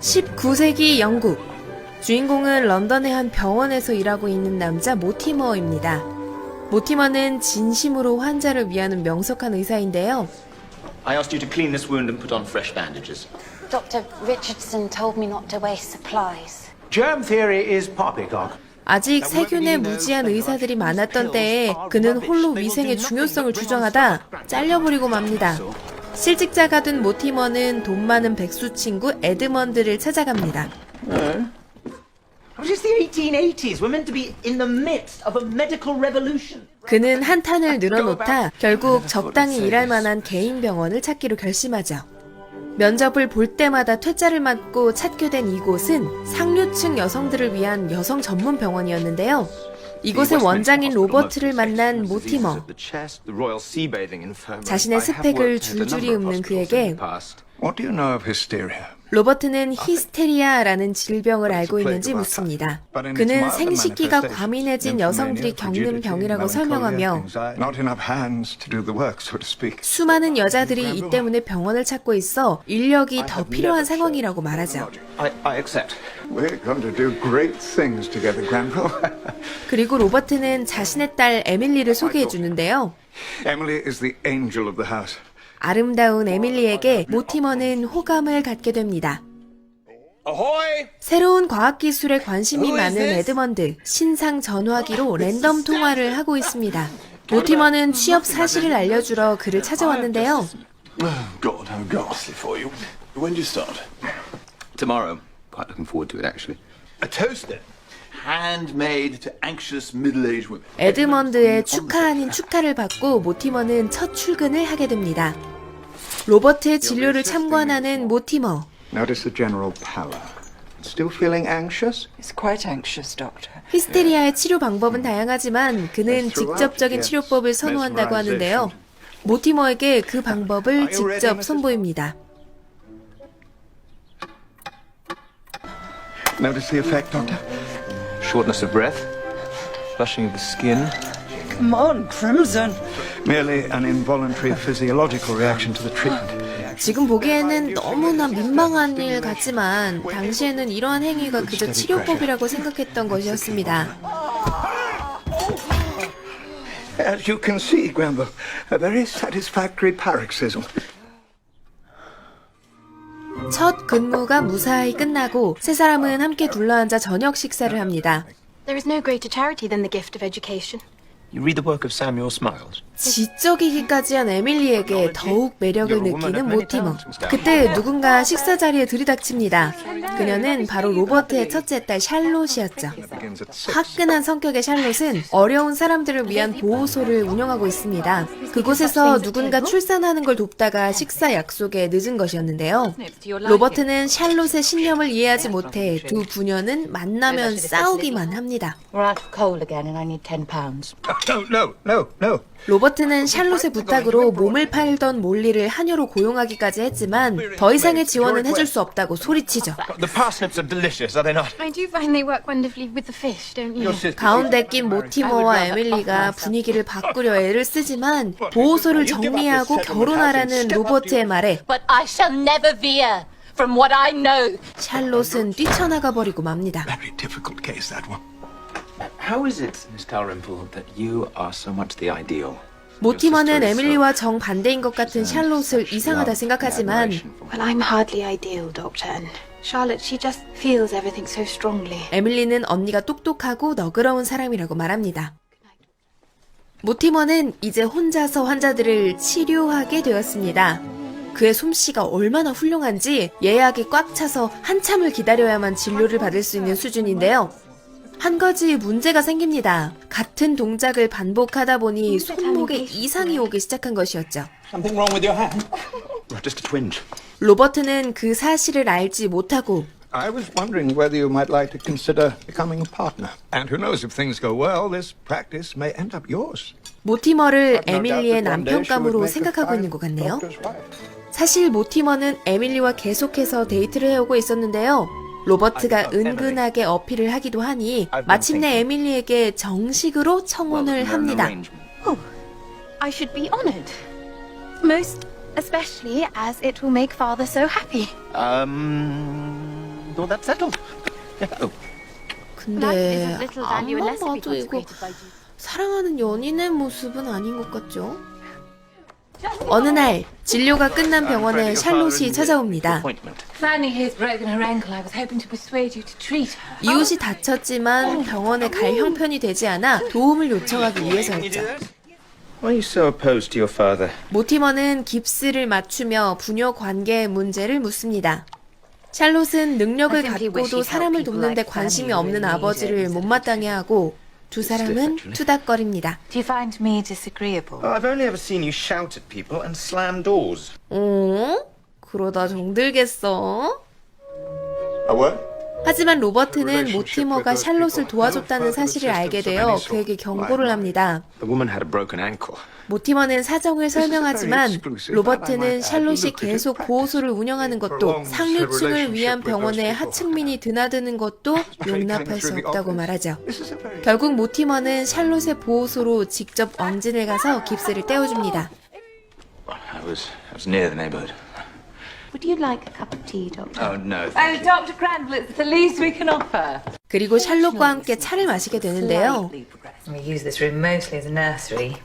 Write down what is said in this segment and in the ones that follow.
19세기 영국. 주인공은 런던의 한 병원에서 일하고 있는 남자 모티머입니다. 모티머는 진심으로 환자를 위하는 명석한 의사인데요. I asked you to clean this wound and put on fresh bandages. Dr. Richardson told me not to waste supplies. Germ theory is poppycock. 아직 세균에 무지한 의사들이 많았던 때에 그는 홀로 위생의 중요성을 주장하다 잘려버리고 맙니다. 실직자가 된 모티머는 돈 많은 백수 친구 에드먼드를 찾아갑니다. It is the 1880s. We're meant to be in the midst of a medical revolution. 그는 한탄을 늘어놓다 결국 적당히 일할 만한 개인 병원을 찾기로 결심하죠. 면접을 볼 때마다 퇴짜를 맞고 찾게 된 이곳은 상류층 여성들을 위한 여성 전문 병원이었는데요. 이곳의 원장인 로버트를 만난 모티머. 자신의 스펙을 줄줄이 읊는 그에게 What do you know of hysteria? 로버트는 히스테리아라는 질병을 알고 있는지 묻습니다. 그는 생식기가 과민해진 여성들이 겪는 병이라고 설명하며 Not enough hands to do the work, so to speak. 수많은 여자들이 이 때문에 병원을 찾고 있어 인력이 더 필요한 상황이라고 말하죠. I accept. We're going to do great things together, Granville. 그리고 로버트는 자신의 딸 에밀리를 소개해 주는데요. Emily is the angel of the house. 아름다운 에밀리에게 모티머는 호감을 갖게 됩니다. 새로운 과학기술에 관심이 많은 에드먼드, 신상 전화기로 랜덤 통화를 하고 있습니다. 모티머는 취업 사실을 알려주러 그를 찾아왔는데요. Oh God, for you. When do you start? Tomorrow. Quite looking forward to it, actually. A toaster. Handmade to anxious middle-aged women. 에드먼드의 축하 아닌 축하를 받고 모티머는 첫 출근을 하게 됩니다. 로버트의 진료를 참관하는 모티머. Notice the general pallor. Still feeling anxious? It's quite anxious, Doctor. 히스테리아의 치료 방법은 다양하지만 그는 직접적인 치료법을 선호한다고 하는데요. 모티머에게 그 방법을 직접 선보입니다. Notice the effect, Doctor? Shortness of breath, flushing of the skin. Come on, Crimson. Merely an involuntary physiological reaction to the treatment. 지금 보기에는 너무나 민망한 일 같지만 당시에는 이러한 행위가 그저 치료법이라고 생각했던 것이었습니다. As you can see, Granville, a very satisfactory paroxysm. 첫 근무가 무사히 끝나고 세 사람은 함께 둘러앉아 저녁 식사를 합니다. There is no greater charity than the gift of education. You read the work of Samuel Smiles. 지적이기까지 한 에밀리에게 더욱 매력을 느끼는 모티머. 그때 누군가 식사 자리에 들이닥칩니다. 그녀는 바로 로버트의 첫째 딸 샬롯이었죠. 화끈한 성격의 샬롯은 어려운 사람들을 위한 보호소를 운영하고 있습니다. 그곳에서 누군가 출산하는 걸 돕다가 식사 약속에 늦은 것이었는데요. 로버트는 샬롯의 신념을 이해하지 못해 두 부녀는 만나면 싸우기만 합니다. We're out of coal again and I need £10. No. 로버트는 샬롯의 부탁으로 몸을 팔던 몰리를 하녀로 고용하기까지 했지만 더 이상의 지원은 해줄 수 없다고 소리치죠. The parsnips are delicious, are they not? I do find they work wonderfully with the fish, don't you? 가운데 낀 모티머와 에밀리가 분위기를 바꾸려 애를 쓰지만 보호소를 정리하고 결혼하라는 로버트의 말에 But I shall never veer from what I know. 샬롯은 뛰쳐나가 버리고 맙니다. Very difficult case, that one. How is it, Miss Dalrymple, that you are so much the ideal? 모티머는 에밀리와 정반대인 것 같은 샬롯을 이상하다 생각하지만 Well, I'm hardly ideal, Doctor. And Charlotte, she just feels everything so strongly. 에밀리는 언니가 똑똑하고 너그러운 사람이라고 말합니다. 모티머는 이제 혼자서 환자들을 치료하게 되었습니다. 그의 솜씨가 얼마나 훌륭한지 예약이 꽉 차서 한참을 기다려야만 진료를 받을 수 있는 수준인데요. 한 가지 문제가 생깁니다. 같은 동작을 반복하다 보니 손목에 이상이 오기 시작한 것이었죠. Something wrong with your hand? Just a twinge. 로버트는 그 사실을 알지 못하고 I was wondering whether you might like to consider becoming a partner. And who knows, if things go well, this practice may end up yours. 모티머를 에밀리의 남편감으로 생각하고 있는 것 같네요. 사실 모티머는 에밀리와 계속해서 데이트를 해오고 있었는데요. 로버트가 은근하게 어필을 하기도 하니 마침내 에밀리에게 정식으로 청혼을 합니다. Oh, I should be honored. Most especially as it will make Father so happy. Well, that's settled. Yeah. Oh. 근데 Life is of little value 안만 unless it be 봐도 이거 consecrated by Jesus. 사랑하는 연인의 모습은 아닌 것 같죠? 어느 날 진료가 끝난 병원에 샬롯이 찾아옵니다. Fanny here's broken her ankle. I was hoping to persuade you to treat her. 이웃이 다쳤지만 병원에 갈 형편이 되지 않아 도움을 요청하기 위해서였죠. Why are you so opposed to your father? 모티머는 깁스를 맞추며 부녀 관계의 문제를 묻습니다. 샬롯은 능력을 갖고도 사람을 돕는데 관심이 없는 아버지를 못마땅해 하고 두 사람은 투닥거립니다. Do you find me disagreeable? I've only ever seen you shout at people and slam doors. 그러다 정들겠어? A what? 하지만 로버트는 모티머가 샬롯을 도와줬다는 사실을 알게 되어 그에게 경고를 합니다. The woman had a broken ankle. 모티머는 사정을 설명하지만 로버트는 샬롯이 계속 보호소를 운영하는 것도 상류층을 위한 병원에 하층민이 드나드는 것도 용납할 수 없다고 말하죠. 결국 모티머는 샬롯의 보호소로 직접 원진을 가서 깁스를 떼어줍니다. I was near the neighborhood. Would you like a cup of tea, Doctor? Oh no. Oh, Dr. Crandall, it's the least we can offer. 그리고 샬롯과 함께 차를 마시게 되는데요. We use this room mostly as a nursery.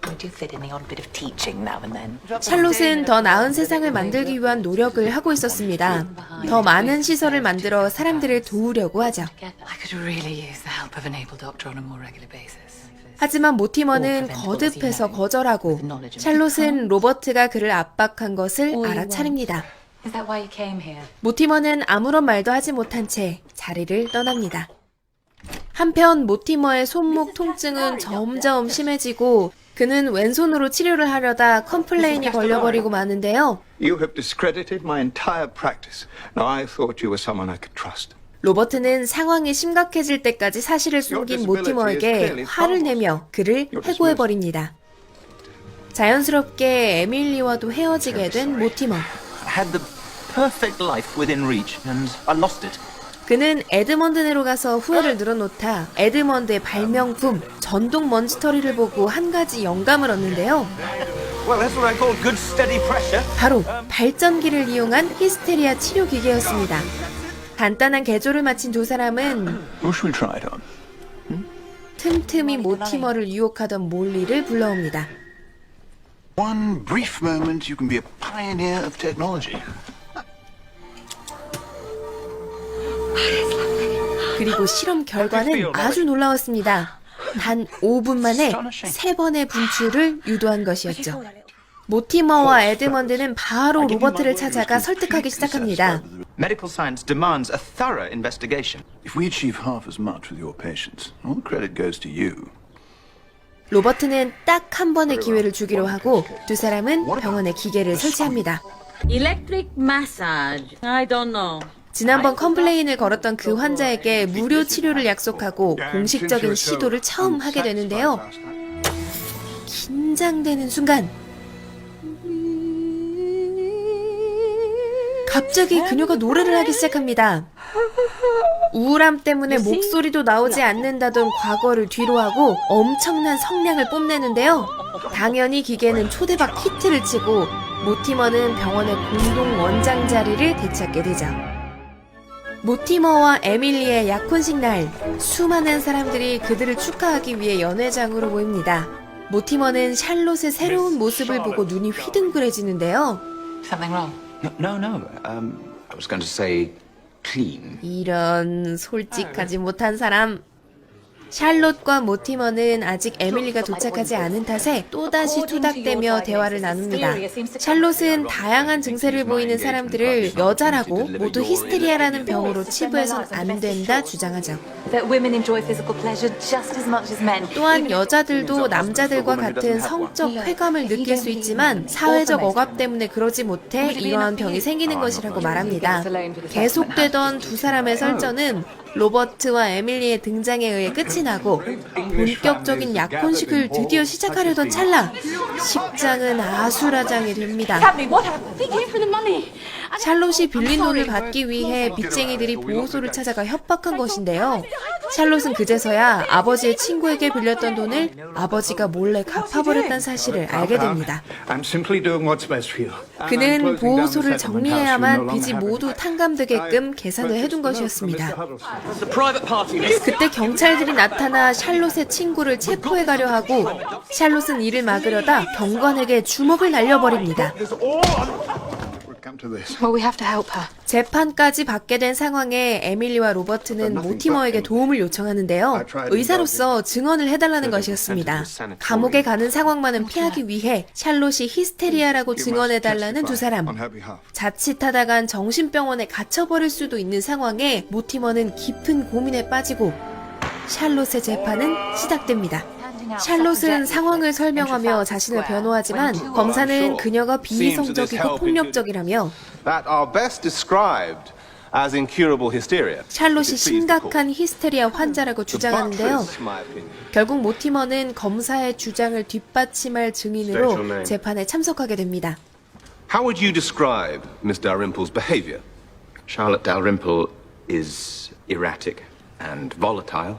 We do fit in the odd bit of teaching now and then. 샬롯은 더 나은 세상을 만들기 위한 노력을 하고 있었습니다. 더 많은 시설을 만들어 사람들을 도우려고 하죠. I could really use the help of an able doctor on a more regular basis. 하지만 모티머는 거듭해서 거절하고 샬롯은 로버트가 그를 압박한 것을 알아차립니다. Is that why you came here? 모티머는 아무런 말도 하지 못한 채 자리를 떠납니다. 한편 모티머의 손목 통증은 점점 심해지고 그는 왼손으로 치료를 하려다 컴플레인이 걸려버리고 마는데요. You have discredited my entire practice. Now I thought you were someone I could trust. 로버트는 상황이 심각해질 때까지 사실을 숨긴 모티머에게 화를 내며 그를 해고해버립니다. 자연스럽게 에밀리와도 헤어지게 된 모티머. I had the perfect life within reach, and I lost it. 그는 에드먼드네로 가서 후회를 늘어놓다 에드먼드의 발명품 전동 먼지털이를 보고 한 가지 영감을 얻는데요. Well, that's what I call good steady pressure. 바로 발전기를 이용한 히스테리아 치료 기계였습니다. 간단한 개조를 마친 두 사람은 What should we try it on? 틈틈이 모티머를 유혹하던 몰리를 불러옵니다. One brief moment you can be a pioneer of technology. 그리고 실험 결과는 아주 놀라웠습니다. 단 5분 만에 3번의 분출을 유도한 것이었죠. 모티머와 에드먼드는 바로 로버트를 찾아가 설득하기 시작합니다. Medical science demands a thorough investigation. If we achieve half as much with your patients, all the credit goes to you. 로버트는 딱 한 번의 기회를 주기로 하고 두 사람은 병원에 기계를 설치합니다. Electric massage. I don't know. 지난번 컴플레인을 걸었던 그 환자에게 무료 치료를 약속하고 공식적인 시도를 처음 하게 되는데요. 긴장되는 순간 갑자기 그녀가 노래를 하기 시작합니다. 우울함 때문에 목소리도 나오지 않는다던 과거를 뒤로하고 엄청난 성량을 뽐내는데요. 당연히 기계는 초대박 히트를 치고 모티머는 병원의 공동 원장 자리를 되찾게 되죠. 모티머와 에밀리의 약혼식 날, 수많은 사람들이 그들을 축하하기 위해 연회장으로 모입니다. 모티머는 샬롯의 새로운 모습을 보고 눈이 휘둥그레지는데요. Something wrong? No. I was going to say clean. 이런 솔직하지 못한 사람. 샬롯과 모티머는 아직 에밀리가 도착하지 않은 탓에 또다시 투닥대며 대화를 나눕니다. 샬롯은 다양한 증세를 보이는 사람들을 여자라고 모두 히스테리아라는 병으로 치부해선 안 된다 주장하죠. That women enjoy physical pleasure just as much as men. 또한 여자들도 남자들과 같은 성적 쾌감을 느낄 수 있지만 사회적 억압 때문에 그러지 못해 이러한 병이 생기는 것이라고 말합니다. 계속되던 두 사람의 설전은 로버트와 에밀리의 등장에 의해 끝이 나고 본격적인 약혼식을 드디어 시작하려던 찰나 10장은 아수라장이 됩니다. What happened? They came for the money. 샬롯이 빌린 돈을 받기 위해 빚쟁이들이 보호소를 찾아가 협박한 것인데요. 샬롯은 그제서야 아버지의 친구에게 빌렸던 돈을 아버지가 몰래 갚아버렸다는 사실을 알게 됩니다. I'm simply doing what's best for you. 그는 보호소를 정리해야만 빚이 모두 탕감되게끔 계산을 해둔 것이었습니다. 그때 경찰들이 나타나 샬롯의 친구를 체포해 가려 하고 샬롯은 이를 막으려다 경관에게 주먹을 날려버립니다. Come to this. Well, we have to help her. 재판까지 받게 된 상황에 에밀리와 로버트는 모티머에게 도움을 요청하는데요. 의사로서 증언을 해달라는 것이었습니다. 감옥에 가는 상황만은 피하기 위해 샬롯이 히스테리아라고 증언해달라는 두 사람. On her behalf. 자칫하다간 정신병원에 갇혀버릴 수도 있는 상황에 모티머는 깊은 고민에 빠지고 샬롯의 재판은 시작됩니다. 샬롯은 상황을 설명하며 자신을 변호하지만 검사는 그녀가 비이성적이고 폭력적이라며 that are best described as incurable hysteria. 샬롯이 심각한 히스테리아 환자라고 주장하는데요. 결국 모티머는 검사의 주장을 뒷받침할 증인으로 재판에 참석하게 됩니다. How would you describe Miss Dalrymple's behavior? Charlotte Dalrymple is erratic and volatile.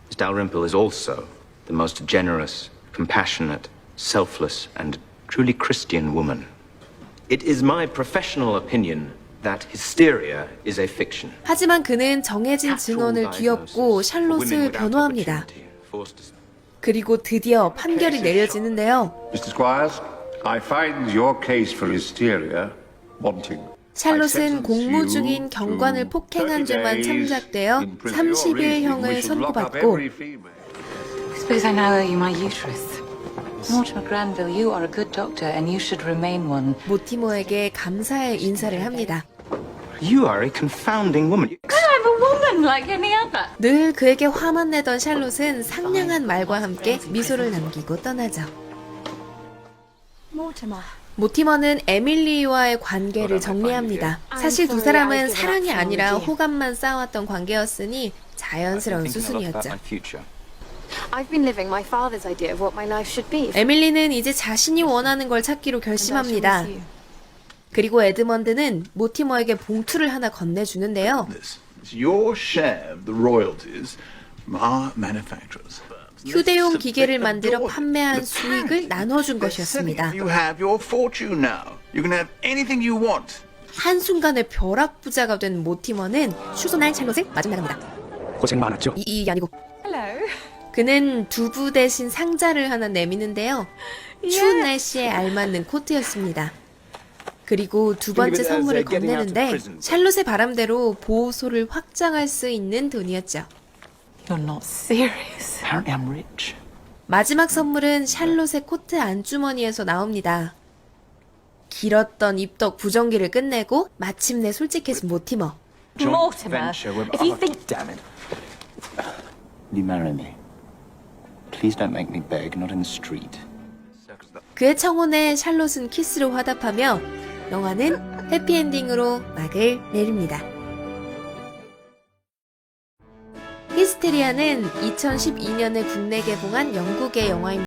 Miss Dalrymple is also the most generous, compassionate, selfless, and truly Christian woman. It is my professional opinion that hysteria is a fiction. 하지만 그는 정해진 증언을 뒤엎고 샬롯을 변호합니다. 그리고 드디어 판결이 내려지는데요. Mr. Squires, I find your case for hysteria wanting. 샬롯은 공무 중인 경관을 폭행한 죄만 참작되어 30일형을 선고받고 Suppose I now owe you my uterus. Mortimer Granville, you are a good doctor and you should remain one. 모티머에게 감사의 인사를 합니다. You are a confounding woman. I'm a woman like any other. 늘 그에게 화만 내던 샬롯은 상냥한 말과 함께 미소를 남기고 떠나죠. Mortimer. 모티머는 에밀리와의 관계를 정리합니다. 사실 두 사람은 사랑이 아니라 호감만 쌓아왔던 관계였으니 자연스러운 수순이었죠. I've been living my father's idea of what my life should be. 에밀리는 이제 자신이 원하는 걸 찾기로 결심합니다. 그리고 에드먼드는 모티머에게 봉투를 하나 건네주는데요. It's your share of the royalties from our manufacturers. 휴대용 기계를 만들어 판매한 수익을 나눠준 것이었습니다. You have your fortune now. You can have anything you want. 한순간에 벼락부자가 된 모티머는 휴손할 샬롯을 마중나갑니다. 고생 많았죠. 이게 아니고 그는 두부 대신 상자를 하나 내미는데요. 추운 날씨에 알맞는 코트였습니다. 그리고 두 번째 선물을 건네는데 샬롯의 바람대로 보호소를 확장할 수 있는 돈이었죠. You're not serious. Apparently I'm rich. 마지막 선물은 샬롯의 코트 안주머니에서 나옵니다. 길었던 입덕 부정기를 끝내고 마침내 솔직해진 모티머. Mortimer, if you think Damn it. You marry me. Please don't make me beg, not in the street. 그의 청혼에 샬롯은 키스로 화답하며 영화는 해피엔딩으로 막을 내립니다. 히스테리아는 2012년에 국내 개봉한 영국의 영화입니다.